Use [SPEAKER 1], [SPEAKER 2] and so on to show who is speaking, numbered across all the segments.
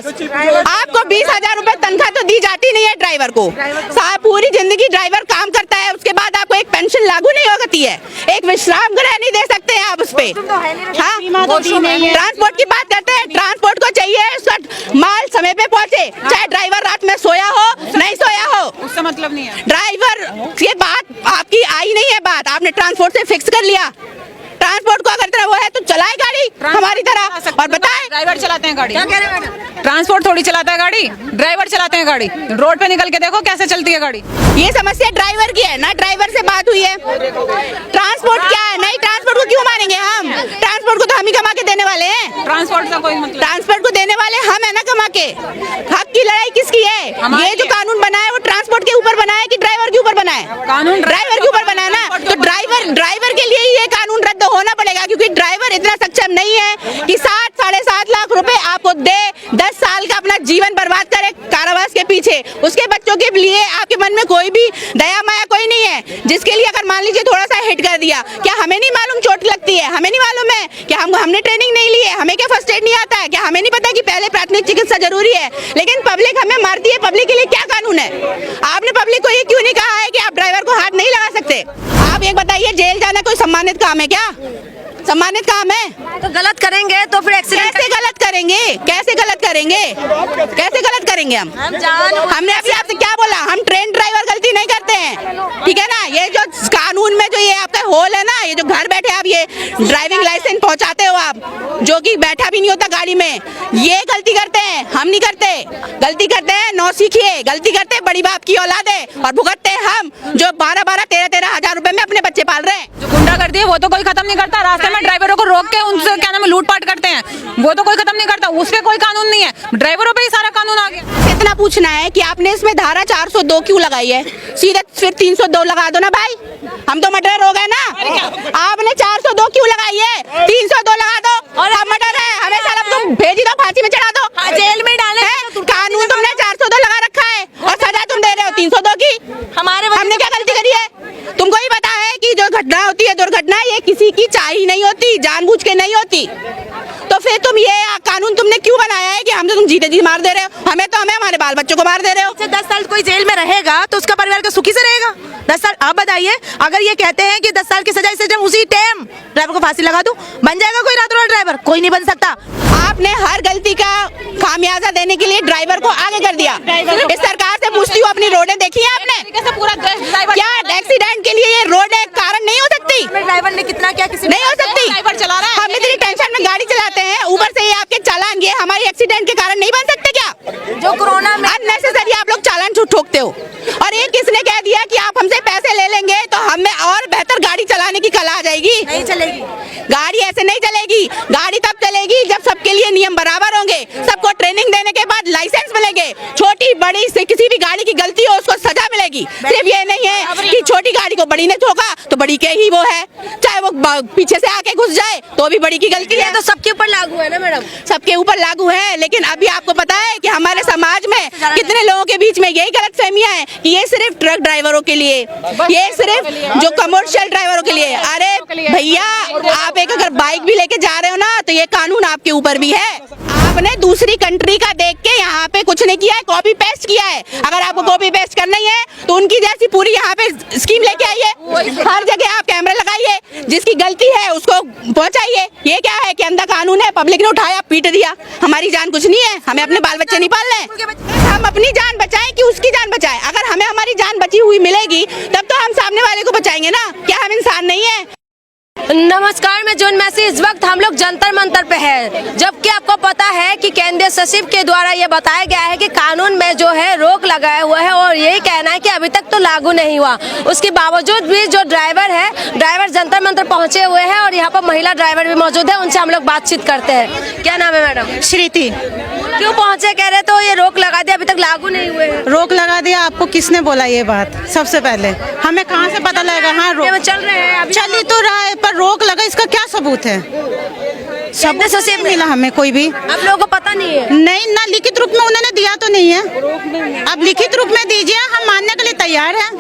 [SPEAKER 1] पास। आपको 20,000 रुपए तनख्वाह तो दी जाती नहीं है ड्राइवर को। पूरी जिंदगी ड्राइवर काम करता है, उसके बाद आपको एक पेंशन लागू नहीं होती है, एक विश्राम गृह नहीं दे सकते हैं आप उस पे। ट्रांसपोर्ट की बात करते हैं, ट्रांसपोर्ट को चाहिए उसका माल समय पे पहुंचे, चाहे ड्राइवर रात में सोया हो नहीं सोया हो,
[SPEAKER 2] उससे मतलब नहीं है।
[SPEAKER 1] ड्राइवर ये बात आपकी आई नहीं है, बात आपने ट्रांसपोर्ट से फिक्स कर लिया। ट्रांसपोर्ट को अगर तरह वो है तो चलाए गाड़ी हमारी तरह, और बताएं
[SPEAKER 2] ड्राइवर चलाते हैं गाड़ी।
[SPEAKER 3] क्या कह रहे हैं मैडम?
[SPEAKER 2] ट्रांसपोर्ट थोड़ी चलाता है गाड़ी, ड्राइवर चलाते हैं गाड़ी। रोड पे निकल के देखो कैसे चलती है गाड़ी।
[SPEAKER 1] ये समस्या ड्राइवर की है ना, ड्राइवर से बात हुई है। ट्रांसपोर्ट क्या है? नहीं, ट्रांसपोर्ट को क्यों मानेंगे हम? ट्रांसपोर्ट को तो हम ही कमा के देने वाले हैं।
[SPEAKER 2] ट्रांसपोर्ट का कोई मतलब,
[SPEAKER 1] ट्रांसपोर्ट को देने वाले हम है ना कमा के। हक की लड़ाई किसकी है? ये जो कानून बना है वो ट्रांसपोर्ट के ऊपर बना है कि ड्राइवर के ऊपर बना है?
[SPEAKER 2] कानून
[SPEAKER 1] ड्राइवर के ऊपर बना है ना, तो ड्राइवर के लिए ये कानून रद्द होना पड़ेगा, क्योंकि ड्राइवर इतना सक्षम नहीं है कि 7-7.5 लाख रुपए आपको दे, 10 साल का अपना जीवन बर्बाद करे कारावास के पीछे। उसके बच्चों के लिए आपके मन में कोई भी दया माया कोई नहीं है, जिसके लिए अगर मान लीजिए थोड़ा सा हिट कर दिया, क्या हमें नहीं मालूम चोट लगती है? हमें नहीं मालूम है कि हमने ट्रेनिंग नहीं ली है, हमें क्या फर्स्ट एड नहीं आता है? क्या हमें नहीं पता कि पहले प्राथमिक चिकित्सा जरूरी है? लेकिन पब्लिक हमें मारती है। पब्लिक के लिए क्या कानून है? आपने पब्लिक को ये क्यों नहीं कहा है कि आप ड्राइवर को हाथ नहीं लगा सकते? आप एक बताइए, जेल जाना कोई सम्मानित काम है क्या? सम्मानित काम है?
[SPEAKER 3] तो गलत करेंगे तो फिर एक्सीडेंट
[SPEAKER 1] कैसे गलत करेंगे? कैसे गलत करेंगे? कैसे गलत करेंगे हम? हमने अभी आपसे क्या बोला? हम ट्रेन ड्राइवर गलती नहीं करते हैं, ठीक है ना? ये जो कानून में जो ये आपका होल है ना, ये जो घर बैठे आप ये ड्राइविंग लाइसेंस पहुंचाते हो आप, जो कि बैठा भी नहीं होता गाड़ी में, ये गलती करते हैं, हम नहीं करते। गलती करते हैं नौसिखिए, गलती करते हैं बड़ी बाप की औलाद है, और भुगतते हैं हम जो 12-12, 13-13 हजार रुपए में अपने बच्चे पाल रहे हैं।
[SPEAKER 2] जो गुंडागर्दी है वो तो कोई खत्म नहीं करता। रास्ते में ड्राइवरों को रोक के उनसे क्या नाम है लूटपाट करते हैं, वो तो कोई खत्म नहीं करता। उस पे कोई कानून नहीं है, ड्राइवरों पे ही सारा कानून आ गया।
[SPEAKER 1] इतना पूछना है कि आपने इसमें धारा 402 क्यों लगाई है? सीधे फिर 302 लगा दो ना भाई, हम तो मर्डर हो गए ना। आपने 402 क्यों लगाई है? 302 लगा दो, और हम मर्डर है, हमें साला तुम भेज ही दो, फांसी में चढ़ा दो,
[SPEAKER 3] जेल में डाले।
[SPEAKER 1] कानून तुमने 402 लगा रखा है और सजा तुम दे रहे हो 302 की। हमने क्या गलती करी है? तुमको ही पता है कि जो घटना होती है, दुर्घटना, ये किसी की चाही नहीं होती, जानबूझ के नहीं होती। तो फिर तुम ये कानून तुमने क्यों बनाया है कि हमसे तुम जीते जी मार दे रहे हो? हमें हमारे बाल बच्चों को मार दे रहे हो।
[SPEAKER 3] 10 साल कोई जेल में रहेगा तो उसका परिवार का सुखी से रहेगा? 10 साल आप बताइए, अगर ये कहते हैं कि 10 साल की सजा, इसे उसी टाइम ड्राइवर को फांसी लगा दूं, बन जाएगा कोई रातों रात ड्राइवर? कोई नहीं बन सकता।
[SPEAKER 1] आपने हर गलती का खामियाजा देने के लिए ड्राइवर को आगे कर दिया। इस सरकार से पूछती हूँ, अपनी रोडें देखी है आपने? क्या एक्सीडेंट के लिए ये रोड एक कारण नहीं हो सकती?
[SPEAKER 3] ड्राइवर ने कितना क्या किसी
[SPEAKER 1] नहीं हो सकती।
[SPEAKER 2] ड्राइवर चला रहा है,
[SPEAKER 1] हम इतनी टेंशन में गाड़ी चलाते हैं, ऊपर से ये आपके चालान ये हमारी एक्सीडेंट के कारण नहीं बन सकते क्या?
[SPEAKER 3] जो कोरोना में
[SPEAKER 1] अननेसेसरी आप लोग चालान ठोकते हो। और ये किसने कह दिया कि आप हमसे पैसे ले लेंगे तो हमें और बेहतर गाड़ी चलाने की कला आ जाएगी?
[SPEAKER 3] नहीं चलेगी
[SPEAKER 1] गाड़ी, ऐसे नहीं चलेगी। गाड़ी तब चलेगी जब सबके लिए नियम बराबर होंगे, सबको ट्रेनिंग देने के बाद लाइसेंस मिलेंगे, छोटी बड़ी से किसी भी गाड़ी की गलती हो उसको सजा मिलेगी। सिर्फ ये नहीं है कि छोटी गाड़ी को बड़ी ने ठोका तो बड़ी के ही वो है, चाहे वो पीछे से आके घुस जाए तो भी बड़ी की गलती है।
[SPEAKER 3] तो सबके ऊपर लागू है ना मैडम?
[SPEAKER 1] सबके ऊपर लागू है, लेकिन अभी आपको पता है कि हमारे समाज में कितने लोगों के बीच में यही गलतफहमियां हैं कि ये सिर्फ ट्रक ड्राइवरों के लिए, ये सिर्फ जो कमर्शियल ड्राइवरों के लिए। अरे भैया, आप एक अगर बाइक भी लेके जा रहे हो ना तो ये कानून आपके ऊपर भी है। आपने दूसरी कंट्री का देख के यहाँ पे कुछ नहीं किया है, कॉपी पेस्ट किया है। अगर आपको कॉपी पेस्ट करना ही है तो उनकी जैसी पूरी यहाँ पे स्कीम लेके आइए, हर जगह आप कैमरे लगाइए, जिसकी गलती है उसको पहुँचाइए। ये क्या है कि अंधा कानून है, पब्लिक ने उठाया पीट दिया, हमारी जान कुछ नहीं है, हमें अपने बाल बच्चे नहीं पालने हैं। हम अपनी जान बचाएं कि उसकी जान बचाएं? अगर हमें हमारी जान बची हुई मिलेगी तब तो हम सामने वाले को बचाएंगे ना। क्या हम इंसान नहीं है?
[SPEAKER 3] नमस्कार, मैं जून मैसी। इस वक्त हम लोग जंतर मंतर पे है, जबकि आपको पता है कि केंद्रीय सचिव के द्वारा ये बताया गया है कि कानून में जो है रोक लगाया हुआ है, और यही कहना है कि अभी तक तो लागू नहीं हुआ। उसके बावजूद भी जो ड्राइवर जंतर मंतर पहुंचे हुए हैं, और यहाँ पर महिला ड्राइवर भी मौजूद है, उनसे हम लोग बातचीत करते हैं। क्या नाम है मैडम?
[SPEAKER 4] श्रीति।
[SPEAKER 3] क्यों पहुंचे? कह रहे तो ये रोक लगा दिया, अभी तक लागू नहीं हुए हैं।
[SPEAKER 4] रोक लगा दिया? आपको किसने बोला ये बात? सबसे पहले हमें कहाँ से पता लगेगा? हाँ, रोक
[SPEAKER 3] चल रहे हैं, अभी
[SPEAKER 4] चल ही तो रहा है, पर रोक लगा, इसका क्या सबूत है? सबूत सचिव मिला हमें कोई भी?
[SPEAKER 3] आप लोगों को पता नहीं है?
[SPEAKER 4] नहीं ना, लिखित रूप में उन्होंने दिया तो नहीं है। अब लिखित रूप में दीजिए, हम मानने के लिए तैयार हैं।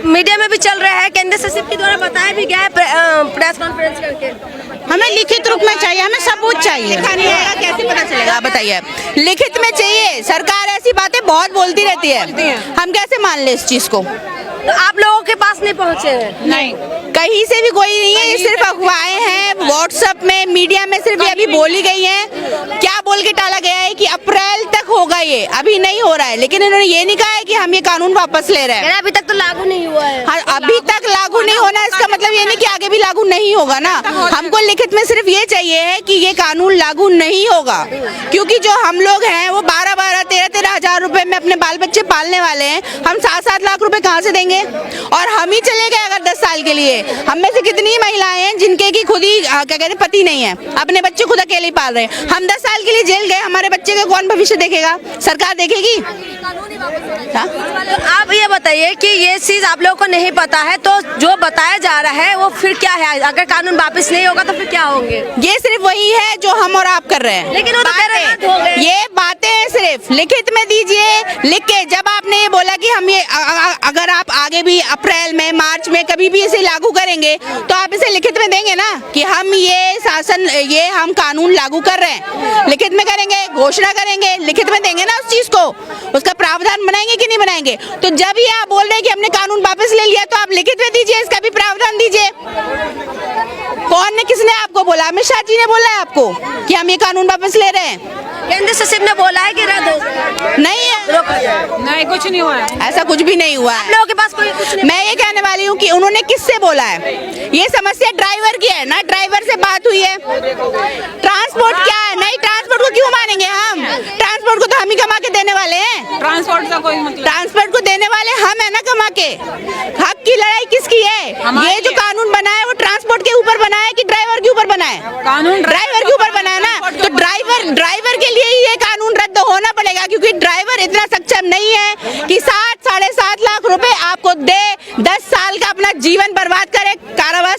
[SPEAKER 3] मीडिया में भी चल रहा है, केंद्रीय सचिव के द्वारा बताया भी गया है प्रेस कॉन्फ्रेंस करके।
[SPEAKER 4] हमें लिखित रूप में चाहिए, हमें सबूत चाहिए।
[SPEAKER 1] पता चलेगा? आप बताइए। लिखित में चाहिए। सरकार ऐसी बातें बहुत बोलती रहती है, हम कैसे मान ले इस चीज को?
[SPEAKER 3] तो आप लोगों के पास नहीं पहुँचे हैं?
[SPEAKER 2] नहीं,
[SPEAKER 1] कहीं से भी कोई नहीं है, ये सिर्फ अफवाहें हैं। व्हाट्सएप में, मीडिया में सिर्फ ये अभी बोली गई है। क्या बोल के टाला गया है कि अप्रैल तक होगा, ये अभी नहीं हो रहा है। लेकिन इन्होंने ये नहीं कहा है कि हम ये कानून वापस ले रहे हैं।
[SPEAKER 3] अभी तक तो लागू नहीं हुआ है।
[SPEAKER 1] हाँ, अभी तक लागू नहीं होना, इसका मतलब ये नहीं कि आगे भी लागू नहीं होगा ना। हमको लिखित में सिर्फ ये चाहिए है कि ये कानून लागू नहीं होगा, क्योंकि जो हम लोग हैं वो 12-12, 13-13 हजार रुपए में अपने बाल बच्चे पालने वाले हैं। हम 7-7 लाख रुपए कहाँ से देंगे? और हम ही चले गए अगर 10 साल के लिए। हम में से कितनी महिलाएं हैं जिनके की खुद ही क्या कहते हैं पति नहीं है, अपने बच्चे खुद अकेले ही पाल रहे हैं। हम 10 साल के लिए जेल गए, हमारे बच्चे का कौन भविष्य देखेगा? सरकार देखेगी? हाँ?
[SPEAKER 3] आप ये बताइए कि ये चीज आप लोगों को नहीं पता है, तो जो बताया जा रहा है वो फिर क्या है? अगर कानून वापस नहीं होगा तो फिर क्या होंगे?
[SPEAKER 1] ये सिर्फ वही है जो हम और आप कर रहे हैं।
[SPEAKER 3] लेकिन वो तो कह रहे हैं रद्द हो गए।
[SPEAKER 1] ये बातें हैं, सिर्फ लिखित में दीजिए। लिख के जब आपने ये बोला कि हम ये अगर आप आगे भी अप्रैल में, मार्च में कभी भी इसे लागू करेंगे, तो आप इसे लिखित में देंगे ना कि हम ये हम कानून लागू कर रहे हैं। लिखित में करेंगे, घोषणा करेंगे, लिखित में देंगे ना उस चीज को, उसका प्रावधान बनाएंगे कि नहीं बनाएंगे? तो जब ये आप बोल रहे हैं कि हमने कानून वापस ले लिया, तो आप लिखित में दीजिए, इसका भी प्रावधान दीजिए। कौन ने, किसने आपको बोला? अमित शाह जी ने बोला है आपको कि हम ये कानून वापस ले रहे हैं?
[SPEAKER 3] केंद्र सचिव ने बोला है कि रद्द हो गया।
[SPEAKER 1] नहीं है,
[SPEAKER 2] नहीं, कुछ नहीं हुआ है।
[SPEAKER 1] ऐसा कुछ भी नहीं हुआ
[SPEAKER 3] आप
[SPEAKER 1] है।
[SPEAKER 3] लोगों के पास कोई कुछ नहीं।
[SPEAKER 1] मैं ये कहने वाली हूँ कि उन्होंने किससे बोला है? ये समस्या ड्राइवर की है ना, ड्राइवर से बात हुई है। ट्रांसपोर्ट क्या है? नहीं, ट्रांसपोर्ट को क्यों मानेंगे हम? ट्रांसपोर्ट को तो हम ही कमा के देने वाले हैं।
[SPEAKER 2] ट्रांसपोर्ट का कोई मतलब?
[SPEAKER 1] ट्रांसपोर्ट को देने वाले हम है ना कमा के। हक की लड़ाई किसकी है? ये जो कानून बना है वो ट्रांसपोर्ट के ऊपर बना है कि ड्राइवर के ऊपर बना है?
[SPEAKER 2] कानून
[SPEAKER 1] ड्राइवर के ऊपर बना है ना। तो ड्राइवर के लिए ही ये कानून रद्द होना पड़ेगा, क्योंकि ड्राइवर इतना सक्षम नहीं है कि 7-7.5 लाख रुपए आपको दे, 10 साल का अपना जीवन बर्बाद करे, कारावास